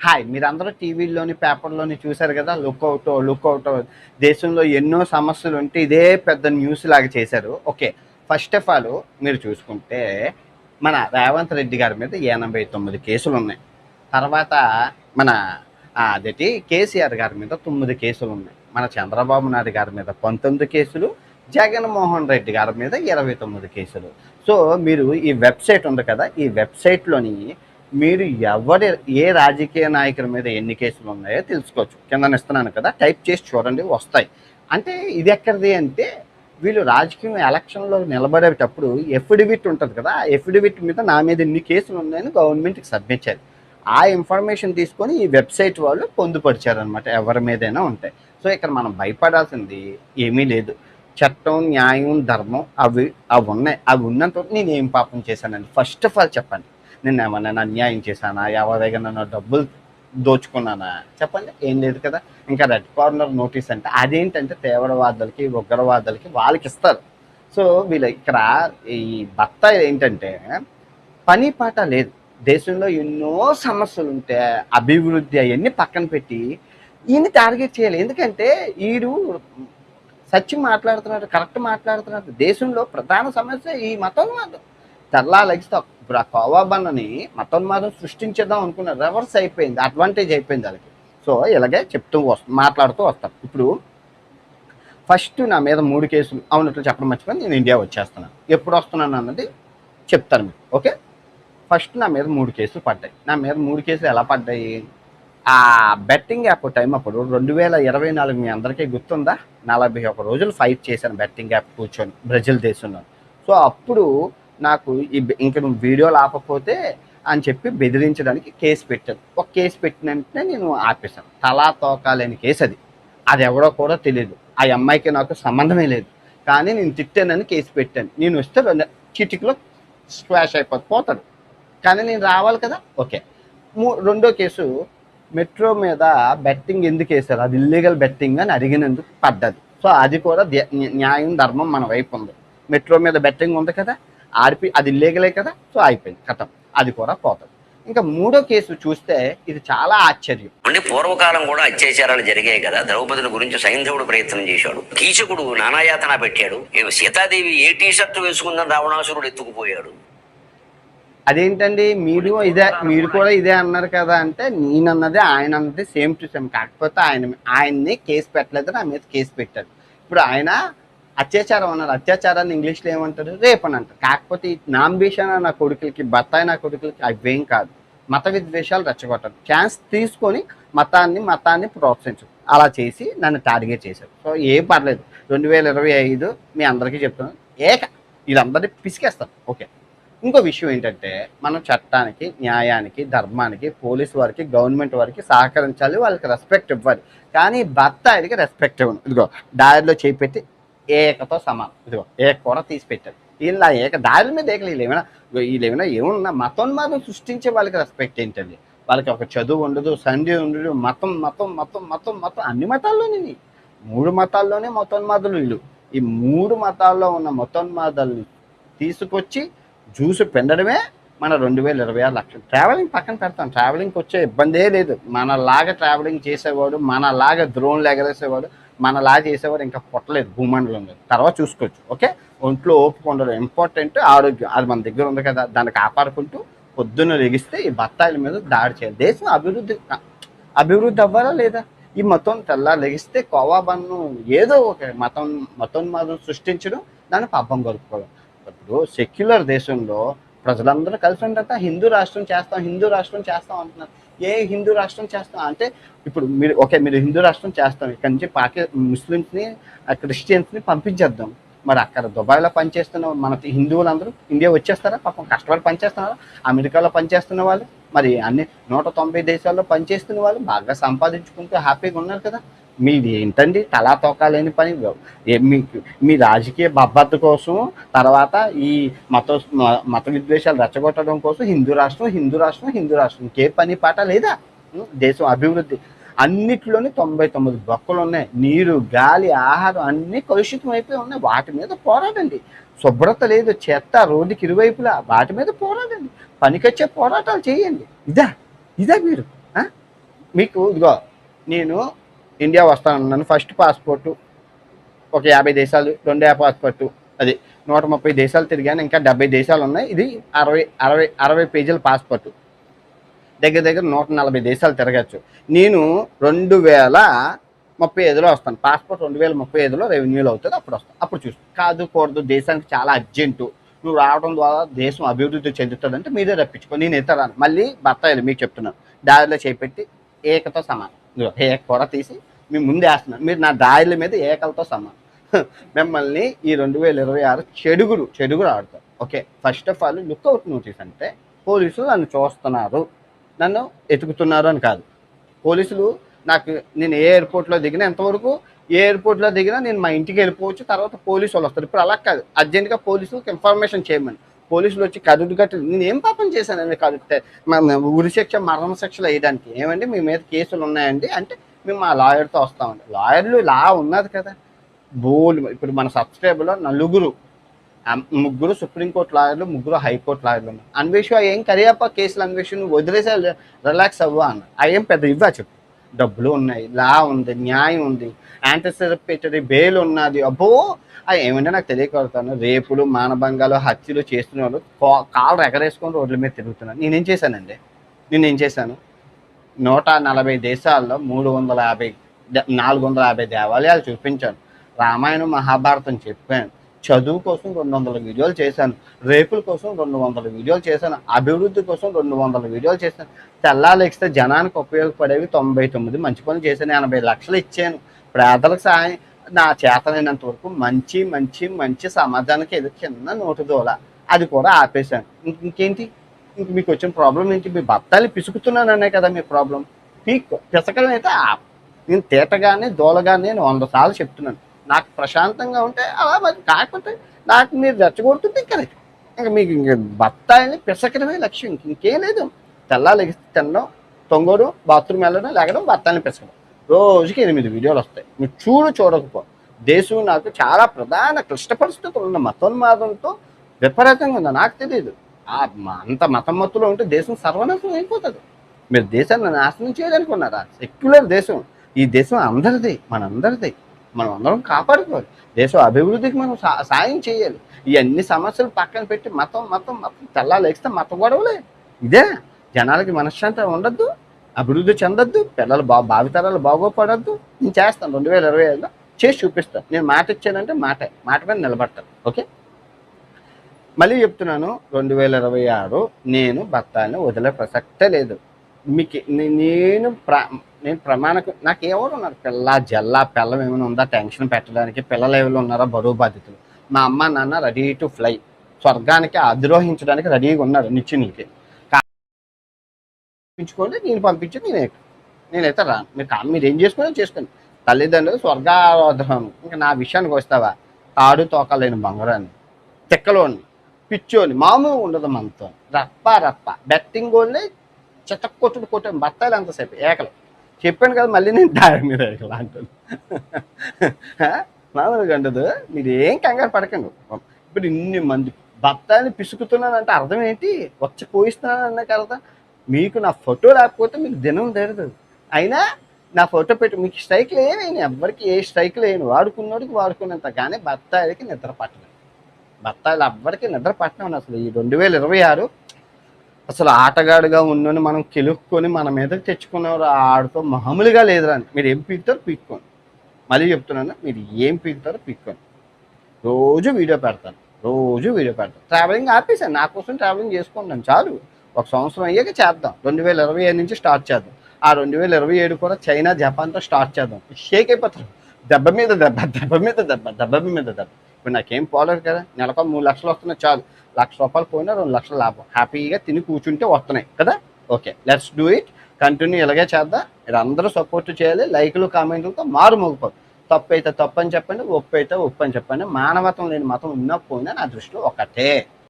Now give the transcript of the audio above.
Hi మీరందరూ టీవీల్లోని పేపర్లోని చూశారు కదా, లుక్అవుట్ దేశంలో ఎన్నో సమస్యలు ఉంటే ఇదే పెద్ద న్యూస్ లాగా చేశారు. ఓకే, ఫస్ట్ ఆఫ్ ఆల్ మీరు చూసుకుంటే మన రేవంత్ రెడ్డి గారి మీద 89 కేసులు ఉన్నాయి. తర్వాత మన అదేంటి కేసీఆర్ గారి మీద 9 కేసులు ఉన్నాయి. మన చంద్రబాబు నాయుడు గారి మీద 19 కేసులు, జగన్మోహన్ రెడ్డి గారి మీద 29 కేసులు. సో మీరు ఈ వెబ్సైట్ ఉంది కదా, ఈ వెబ్సైట్లోని మీరు ఏ రాజకీయ నాయకుల మీద ఎన్ని కేసులు ఉన్నాయో తెలుసుకోవచ్చు. కింద ఇస్తున్నాను కదా, టైప్ చేసి చూడండి, వస్తాయి. అంటే ఇది ఎక్కడిది అంటే, వీళ్ళు రాజకీయ ఎలక్షన్లో నిలబడేటప్పుడు ఎఫిడవిట్ ఉంటుంది కదా, ఆ ఎఫిడవిట్ మీద నా మీద ఎన్ని కేసులు ఉన్నాయని గవర్నమెంట్కి సబ్మిట్ చేయాలి. ఆ ఇన్ఫర్మేషన్ తీసుకొని ఈ వెబ్సైట్ వాళ్ళు పొందుపరిచారనమాట, ఎవరి మీదైనా ఉంటాయి. సో ఇక్కడ మనం భయపడాల్సింది ఏమీ లేదు. చట్టం, న్యాయం, ధర్మం అవి ఉన్నాయి. అవి ఉన్నంత నేను ఏం పాపం చేశానండి? ఫస్ట్ ఆఫ్ ఆల్ చెప్పండి, నేను ఏమన్నా అన్యాయం చేశానా? ఎవరి దగ్గర నన్ను డబ్బులు దోచుకున్నానా? చెప్పండి, ఏం లేదు కదా. ఇంకా రెడ్ కార్నర్ నోటీస్ అంటే అదేంటంటే తీవ్రవాదులకి, ఉగ్రవాదులకి వాళ్ళకి ఇస్తారు. సో వీళ్ళు ఇక్కడ ఈ బత్తాయి ఏంటంటే పని పాట లేదు. దేశంలో ఎన్నో సమస్యలు ఉంటే అభివృద్ధి అవన్నీ పక్కన పెట్టి ఈయన్ని టార్గెట్ చేయాలి. ఎందుకంటే వీడు సత్యం మాట్లాడుతున్నాడు, కరెక్ట్ మాట్లాడుతున్నాడు. దేశంలో ప్రధాన సమస్య ఈ మతోన్మాదం. తెల్లాలగిస్తే ఇప్పుడు ఆ కోవాబన్నని మతోన్మాదం సృష్టించేద్దాం అనుకున్నారు, రివర్స్ అయిపోయింది, అడ్వాంటేజ్ అయిపోయింది వాళ్ళకి. సో ఇలాగే చెప్తూ మాట్లాడుతూ వస్తాను. ఇప్పుడు ఫస్ట్ నా మీద 3 కేసులు అవునట్లు చెప్పడం మర్చిపోయి నేను ఇండియా వచ్చేస్తున్నాను. ఎప్పుడు వస్తున్నాను అన్నది చెప్తాను మీకు. ఓకే, ఫస్ట్ నా మీద 3 కేసులు పడ్డాయి. నా మీద 3 కేసులు ఎలా పడ్డాయి? ఆ బెట్టింగ్ యాప్ టైం అప్పుడు 2024 మీ అందరికీ గుర్తుందా? 41 రోజులు ఫైట్ చేశాను బెట్టింగ్ యాప్ కూర్చొని బ్రెజిల్ దేశంలో. సో అప్పుడు నాకు ఇంక నువ్వు వీడియోలు ఆపకపోతే అని చెప్పి బెదిరించడానికి కేసు పెట్టాను. ఒక కేసు పెట్టిన వెంటనే నేను ఆపేశాను. తలా తోకాలేని కేసు అది. అది ఎవడో కూడా తెలియదు. ఆ అమ్మాయికి నాకు సంబంధమే లేదు, కానీ నేను తిట్టానని కేసు పెట్టాను. నేను వస్తే చిటికలో స్క్వాష్ పోతాడు, కానీ నేను రావాలి కదా. ఓకే, రెండో కేసు మెట్రో మీద బెట్టింగ్ ఎందుకు వేశారు, అది ఇల్లీగల్ బెట్టింగ్ అని అడిగినందుకు పడ్డది. సో అది కూడా న్యాయం, ధర్మం మన వైపు ఉంది. మెట్రో మీద బెట్టింగ్ ఉంది కదా, అది ఇల్లీగలే కదా. సో అయిపోయింది, కథం, అది కూడా పోతుంది. ఇంకా మూడో కేసు చూస్తే ఇది చాలా ఆశ్చర్యం. అంటే పూర్వకాలం కూడా అత్యాచారాలు జరిగాయి కదా. ద్రౌపదిని గురించి సైంధవుడు ప్రయత్నం చేశాడు, కీచకుడు నానాయాతన పెట్టాడు. సీతాదేవి ఏ టీ షర్ట్ వేసుకుందని రావణాసురుడు ఎత్తుకుపోయాడు. అదేంటండి మీరు కూడా ఇదే అన్నారు కదా అంటే, నేనన్నది ఆయన అన్నది సేమ్ టు సేమ్. కాకపోతే ఆయన్ని కేసు పెట్టలేదు, నా మీద కేసు పెట్టారు. ఇప్పుడు ఆయన అత్యాచారం అన్నారు. అత్యాచారాన్ని ఇంగ్లీష్లో ఏమంటారు? రేప్ అని అంటారు. కాకపోతే నాంబిషన్ నా కొడుకులకి, బత్తాయి నా కొడుకులకి అవేం కాదు. మత విద్వేషాలు రెచ్చగొట్టారు. ఛాన్స్ తీసుకొని మతాన్ని ప్రోత్సహించు అలా చేసి నన్ను టార్గెట్ చేశారు. సో ఏం పర్లేదు, 2025 మీ అందరికీ చెప్తున్నాను, వీళ్ళందరినీ పిసికేస్తారు. ఓకే, ఇంకో విషయం ఏంటంటే, మనం చట్టానికి, న్యాయానికి, ధర్మానికి, పోలీసు వారికి, గవర్నమెంట్ వారికి సహకరించాలి, వాళ్ళకి రెస్పెక్ట్ ఇవ్వాలి. కానీ బత్తాయికి రెస్పెక్ట్ ఇవ్వను. ఇదిగో దారిలో చేపెట్టి ఏకతో సమానం. ఇదిగో ఏక కూడా తీసి పెట్టారు. వీళ్ళు దారి మీద వీళ్ళేమైనా ఏమన్నా మతోన్మాదం సృష్టించే వాళ్ళకి రెస్పెక్ట్ ఏంటండి? వాళ్ళకి ఒక చదువు ఉండదు, సంధి ఉండదు, మతం మతం మతం మతం మతం అన్ని మతాల్లోనే 3 మతాల్లోనే మతోన్మాదులు వీళ్ళు. ఈ 3 మతాల్లో ఉన్న మతోన్మాదాలను తీసుకొచ్చి జ్యూస్ పెండడమే మన 2026 లక్షలు. ట్రావెలింగ్ పక్కన పెడతాం, ట్రావెలింగ్కి వచ్చే ఇబ్బందే లేదు. మనలాగా ట్రావెలింగ్ చేసేవాడు, మనలాగా డ్రోన్లు ఎగరేసేవాడు, మనలాగా చేసేవాడు ఇంకా పుట్టలేదు భూమండలంలో. తర్వాత చూసుకోవచ్చు. ఓకే, ఒంట్లో ఓపిక ఉండదు, ఇంపార్టెంట్ ఆరోగ్యం, అది మన దగ్గర ఉంది కదా, దాన్ని కాపాడుకుంటూ పొద్దున్న లెగిస్తే ఈ బత్తాయిల మీద దాడి చేయాలి. దేశం అభివృద్ధి అవ్వాలా లేదా? ఈ మతం లెగిస్తే కోవాబన్ను ఏదో ఒక మతోన్మాదం సృష్టించడం, దాన్ని పబ్బం గడుపుకోవడం. ఇప్పుడు సెక్యులర్ దేశంలో ప్రజలందరూ కలిసి ఉండట హిందూ రాష్ట్రం చేస్తాం అంటున్నారు. ఏ హిందూ రాష్ట్రం చేస్తాం అంటే, ఇప్పుడు మీరు హిందూ రాష్ట్రం చేస్తాం, ఇక్కడి నుంచి ముస్లిమ్స్ని, క్రిస్టియన్స్ని పంపించేద్దాం. మరి అక్కడ దుబాయ్లో పనిచేస్తున్న మన హిందువులందరూ ఇండియా వచ్చేస్తారా? పాపం కష్టపడి పనిచేస్తున్నారా? అమెరికాలో పనిచేస్తున్న వాళ్ళు, మరి అన్ని 190 దేశాల్లో పనిచేస్తున్న వాళ్ళు బాగా సంపాదించుకుంటూ హ్యాపీగా ఉన్నారు కదా. మీది ఏంటండి తలా తోకాలేని పని? మీ రాజకీయ బబ్బద్దు కోసం, తర్వాత ఈ మత విద్వేషాలు రెచ్చగొట్టడం కోసం హిందూ రాష్ట్రం ఇంకే పని పాట లేదా? దేశం అభివృద్ధి అన్నిట్లోనే 99 బొక్కలు ఉన్నాయి. నీరు, గాలి, ఆహారం అన్నీ కలుషితం అయిపోయి ఉన్నాయి. వాటి మీద పోరాడండి. శుభ్రత లేదు, చెత్త రోడ్డుకి ఇరువైపులా, వాటి మీద పోరాడండి. పనికొచ్చే పోరాటాలు చేయండి. ఇదా మీరు మీకు ఇదిగో నేను ఇండియా వస్తానన్నాను. ఫస్ట్ పాస్పోర్టు ఒక 50 దేశాలు, రెండో పాస్పోర్టు అది 130 దేశాలు తిరిగాను. ఇంకా 70 దేశాలు ఉన్నాయి. ఇది 60 పేజీల పాస్పోర్టు. దగ్గర దగ్గర 140 దేశాలు తిరగచ్చు. నేను 2035లో వస్తాను. పాస్పోర్ట్ 2035లో రెవెన్యూలో అవుతుంది. అప్పుడు వస్తాను. అప్పుడు చూస్తాను. కాదు కూడదు, దేశానికి చాలా అర్జెంటు, నువ్వు రావడం ద్వారా దేశం అభివృద్ధి చెందుతుందంటే మీరే రప్పించుకో, నేను ఇతర రాను. మళ్ళీ బత్తాయిలు మీకు చెప్తున్నాను, దారిలో చేపెట్టి ఏకతో సమానం. ఏక కూర తీసి మీ ముందు వేస్తున్నాను. మీరు నా దారిల మీద ఏకలతో సమానం. మిమ్మల్ని ఈ 2026 చెడుగురు ఆడతారు. Okay, first of all lookout notice అంటే పోలీసులు నన్ను చూస్తున్నారు, నన్ను ఎతుకుతున్నారు అని కాదు. పోలీసులు నేను ఏ ఎయిర్పోర్ట్లో దిగినా, ఎంతవరకు ఏ ఎయిర్పోర్ట్లో దిగినా నేను మా ఇంటికి వెళ్ళిపోవచ్చు. తర్వాత పోలీసు వాళ్ళు వస్తారు. ఇప్పుడు అలా కాదు, అర్జెంట్గా పోలీసులకు ఇన్ఫర్మేషన్ చేయమని పోలీసులు వచ్చి కరుడు కట్టి నేను ఏం పాపం చేశానండి, కరెక్టే ఉరి శిక్ష మరణ శిక్షలు వేయడానికి ఏమండి మీ మీద కేసులు ఉన్నాయండి అంటే మేము మా లాయర్తో వస్తామండి. లాయర్లు లా ఉన్నది కదా ఇప్పుడు మన సబ్స్క్రైబర్లో ముగ్గురు సుప్రీంకోర్టు లాయర్లు, ముగ్గురు హైకోర్టు లాయర్లు ఉన్నారు. అన్వేషణ ఏం కరియప్ప కేసులు అన్వేషణ నువ్వు వదిలేసే రిలాక్స్ అవ్వా అన్న. అవేం పెద్ద ఇవ్వా చెప్పు, డబ్బులు ఉన్నాయి, లా ఉంది, న్యాయం ఉంది, యాంటిసిపేటరీ బెయిల్ ఉన్నది. అబ్బో అవి ఏమంటే నాకు తెలియకూడతాను. రేపులు, మానభంగాలు, హత్యలు చేస్తున్న వాళ్ళు కాళ్ళు ఎగరేసుకొని రోడ్ల మీద తిరుగుతున్నారు. నేనేం చేశానండి? 140 దేశాల్లో 450 దేవాలయాలు చూపించాను. రామాయణం, మహాభారతం చెప్పాను. చదువు కోసం 200 వీడియోలు చేశాను. రేపుల కోసం 200 వీడియోలు చేశాను. అభివృద్ధి కోసం 200 వీడియోలు చేశాను. తెల్లాలెక్కిస్తే జనానికి ఉపయోగపడేవి 99 మంచి పనులు చేశాను. 80 లక్షలు ఇచ్చాను. పేదలకు సహాయం నా చేతనైనంత వరకు మంచి మంచి మంచి సమాజానికి ఏదో చిన్న నోటు దోల అది కూడా ఆపేశాను. ఇంకేంటి? ఇంక మీకు వచ్చిన ప్రాబ్లం ఏంటి? మీ బత్తాలు పిసుకుతున్నాననే కదా మీ ప్రాబ్లం. పిసకడం అయితే నేను తీటగానే దోలగానే నేను 100 సార్లు చెప్తున్నాను. నాకు ప్రశాంతంగా ఉంటే అలా, మరి కాకపోతే నాకు మీరు రెచ్చగొడుతుంటే ఇంకా మీకు ఇంక బత్తాయిని పిసకడమే లక్ష్యం, ఇంకేం లేదు. తెల్లాలెగిస్తే తినడం, తొంగడం, బాత్రూమ్ వెళ్ళడం, లేకడం, బత్తాయిని పిసకడం. రోజుకి 8 వీడియోలు వస్తాయి. నువ్వు చూడకపో. దేశం నాకు చాలా ప్రధాన క్లిష్ట పరిస్థితులు ఉన్న మతోన్మాదంతో విపరీతంగా ఉంది. నాకు తెలియదు. అంత మతం మత్తులో ఉంటే దేశం సర్వనాశనం అయిపోతుంది. మీరు దేశాన్ని నాశనం చేయడానికి ఉన్నారా? సెక్యులర్ దేశం. ఈ దేశం అందరిది, మనందరిది. మనం అందరం కాపాడుకోవాలి. దేశం అభివృద్ధికి మనం సాయం చేయాలి. ఇవన్నీ సమస్యలు పక్కన పెట్టి మతం మతం మతం తెల్లాలేస్తే మత గొడవలే. ఇదే జనాలకి మనశ్శాంతి ఉండద్దు, అభివృద్ధి చెందొద్దు, పిల్లలు భావితరాలు బాగోపడద్దు. నేను చేస్తాను. 2025లో చేసి చూపిస్తాను. నేను మాట ఇచ్చానంటే మాట మీద నిలబడతాను. ఓకే, మళ్ళీ చెప్తున్నాను, 2026 నేను బత్తాయిని వదిలే ప్రసక్తే లేదు. మీకు నేను ప్రమాణకు నాకు ఎవరు ఉన్నారు? పిల్లం ఏమైనా ఉందా టెన్షన్ పెట్టడానికి? పిల్లలు ఏమైనా ఉన్నారా బరువు బాధ్యతలు? మా అమ్మ నాన్న రెడీ టు ఫ్లై, స్వర్గానికి అధిరోహించడానికి రెడీగా ఉన్నారు నిత్యునికి. పంపించుకోండి, నేను పంపించి నేనైతే రాను. మీరు ఏం చేసుకోండి. తల్లిదండ్రులు స్వర్గారోధం. ఇంకా నా విషయానికి వస్తావా? తాడు తోకలేని బంగారాన్ని, తిక్కలోని, పిచ్చోని, మామూలు ఉండదు మనతో. రప్ప బెట్టింగ్ గోళ్ళే కొట్టాను. బత్తాయిలు అంతసేపు ఏకలు చెప్పాను కదా. మళ్ళీ నేను దారి మీద ఏకలు అంటాను. మామూలుగా ఉండదు. మీరు ఏం కంగారు పడకండి. ఇప్పుడు ఇన్ని మంది బత్తాయిని పిసుకుతున్నానంటే అర్థం ఏంటి? వచ్చి పోయిస్తున్నాను అన్నాక అర్థం. మీకు నా ఫోటో లేకపోతే మీకు దినం తెరదు. అయినా నా ఫోటో పెట్టి మీకు స్ట్రైక్లు ఏమైనా ఎవ్వరికి ఏ స్ట్రైక్లు వేయను. వాడుకున్నోడికి వాడుకున్నంత. కానీ బత్తాయిలకి నిద్ర పట్టలేదు. బత్తాయిలు ఎవ్వరికి నిద్ర పట్టినాను. అసలు ఈ 2026 అసలు ఆటగాడుగా ఉన్నోని మనం కెలుక్కొని మన మీదకి తెచ్చుకున్నవారు ఆడుతో మామూలుగా లేదురా. మీరు ఏం పీకుతారో పీక్కోండి. మళ్ళీ చెప్తున్నాను, మీరు ఏం పీకుతారో పీక్కోండి. రోజు వీడియో పెడతాను. ట్రావెలింగ్ ఆపేసాను. నా కోసం ట్రావెలింగ్ చేసుకుంటాను చాలు. ఒక సంవత్సరం అయ్యాక చేద్దాం. 2025 నుంచి స్టార్ట్ చేద్దాం. ఆ 2027 కూడా చైనా, జపాన్తో స్టార్ట్ చేద్దాం. షేక్ అయిపోతారు. దెబ్బ మీద దెబ్బ. ఇప్పుడు నాకేం పోలేదు కదా. నెలకు 3 లక్షలు వస్తున్నాయి చాలు. ₹1,00,000 పోయినా 2 లక్షలు లాభం. హ్యాపీగా తిని కూర్చుంటే వస్తున్నాయి కదా. Okay, let's do it. Continue ఇలాగే చేద్దాం. మీరు అందరూ సపోర్ట్ చేయాలి. లైకులు, కామెంట్లతో మారుమోగిపోదు. తప్పు అయితే తప్పు అని చెప్పండి, ఒప్పు అయితే ఒప్పు అని చెప్పండి. మానవత్వం లేని మతం ఉన్నా పోయినా నా దృష్టిలో ఒకటే.